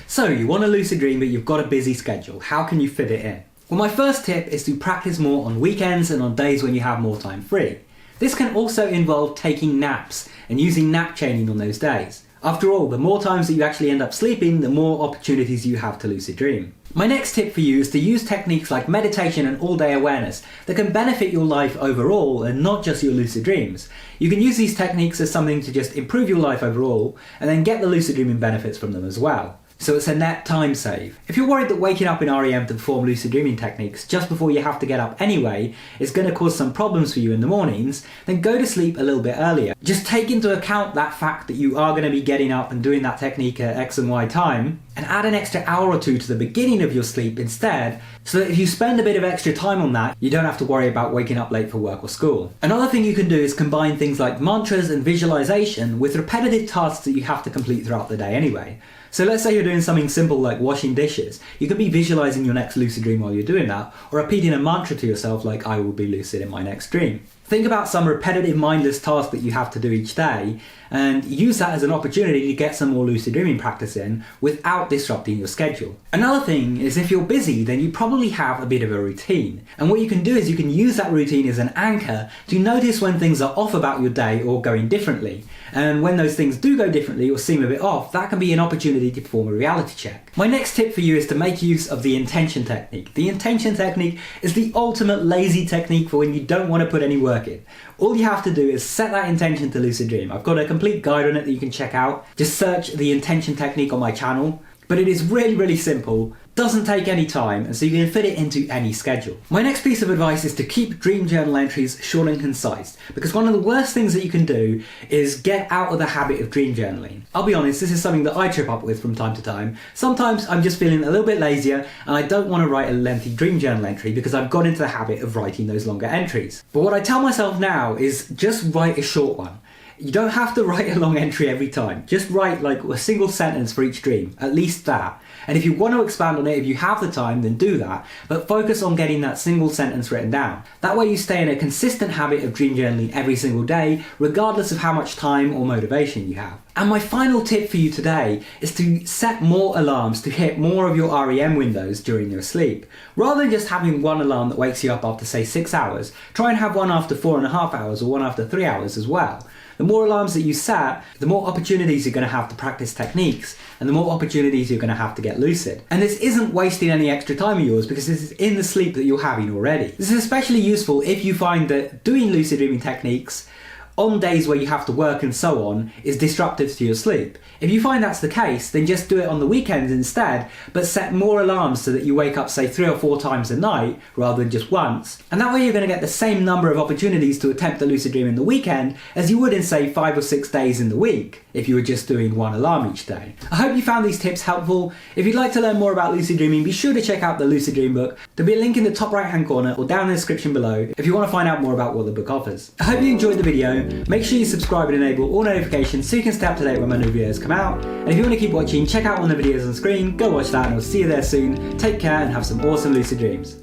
So you want a lucid dream, but you've got a busy schedule. How can you fit it in? Well, my first tip is to practice more on weekends and on days when you have more time free. This can also involve taking naps and using nap chaining on those days. After all, the more times that you actually end up sleeping, the more opportunities you have to lucid dream. My next tip for you is to use techniques like meditation and all-day awareness that can benefit your life overall and not just your lucid dreams. You can use these techniques as something to just improve your life overall and then get the lucid dreaming benefits from them as well. So it's a net time save. If you're worried that waking up in REM to perform lucid dreaming techniques just before you have to get up anyway is going to cause some problems for you in the mornings, then go to sleep a little bit earlier. Just take into account that fact that you are going to be getting up and doing that technique at X and Y time, and add an extra hour or two to the beginning of your sleep instead, so that if you spend a bit of extra time on that, you don't have to worry about waking up late for work or school. Another thing you can do is combine things like mantras and visualization with repetitive tasks that you have to complete throughout the day anyway. So let's say you're doing something simple like washing dishes. You could be visualizing your next lucid dream while you're doing that, or repeating a mantra to yourself like, I will be lucid in my next dream. Think about some repetitive mindless task that you have to do each day and use that as an opportunity to get some more lucid dreaming practice in without disrupting your schedule. Another thing is, if you're busy, then you probably have a bit of a routine. And what you can do is you can use that routine as an anchor to notice when things are off about your day or going differently. And when those things do go differently or seem a bit off, that can be an opportunity to perform a reality check. My next tip for you is to make use of the intention technique. The intention technique is the ultimate lazy technique for when you don't want to put any work in. All you have to do is set that intention to lucid dream. I've got a complete guide on it that you can check out. Just search the intention technique on my channel. But it is really simple, doesn't take any time, and so you can fit it into any schedule. My next piece of advice is to keep dream journal entries short and concise, because one of the worst things that you can do is get out of the habit of dream journaling. I'll be honest, this is something that I trip up with from time to time. Sometimes I'm just feeling a little bit lazier and I don't want to write a lengthy dream journal entry because I've got into the habit of writing those longer entries. But what I tell myself now is just write a short one. You don't have to write a long entry every time. Just write like a single sentence for each dream, at least that. And if you want to expand on it, if you have the time, then do that. But focus on getting that single sentence written down. That way you stay in a consistent habit of dream journaling every single day, regardless of how much time or motivation you have. And my final tip for you today is to set more alarms to hit more of your REM windows during your sleep. Rather than just having one alarm that wakes you up after, say, 6 hours, try and have one after 4.5 hours or one after 3 hours as well. The more alarms that you set, the more opportunities you're going to have to practice techniques, and the more opportunities you're going to have to get lucid. And this isn't wasting any extra time of yours, because this is in the sleep that you're having already. This is especially useful if you find that doing lucid dreaming techniques on days where you have to work and so on is disruptive to your sleep. If you find that's the case, then just do it on the weekends instead, but set more alarms so that you wake up, say, 3 or 4 times a night rather than just once. And that way you're going to get the same number of opportunities to attempt the lucid dream in the weekend as you would in, say, 5 or 6 days in the week if you were just doing one alarm each day. I hope you found these tips helpful. If you'd like to learn more about lucid dreaming, be sure to check out the Lucid Dream book. There'll be a link in the top right hand corner or down in the description below if you want to find out more about what the book offers. I hope you enjoyed the video. Make sure you subscribe and enable all notifications so you can stay up to date when my new videos come out. And if you want to keep watching, check out one of the videos on screen, go watch that, and I'll see you there soon. Take care and have some awesome lucid dreams.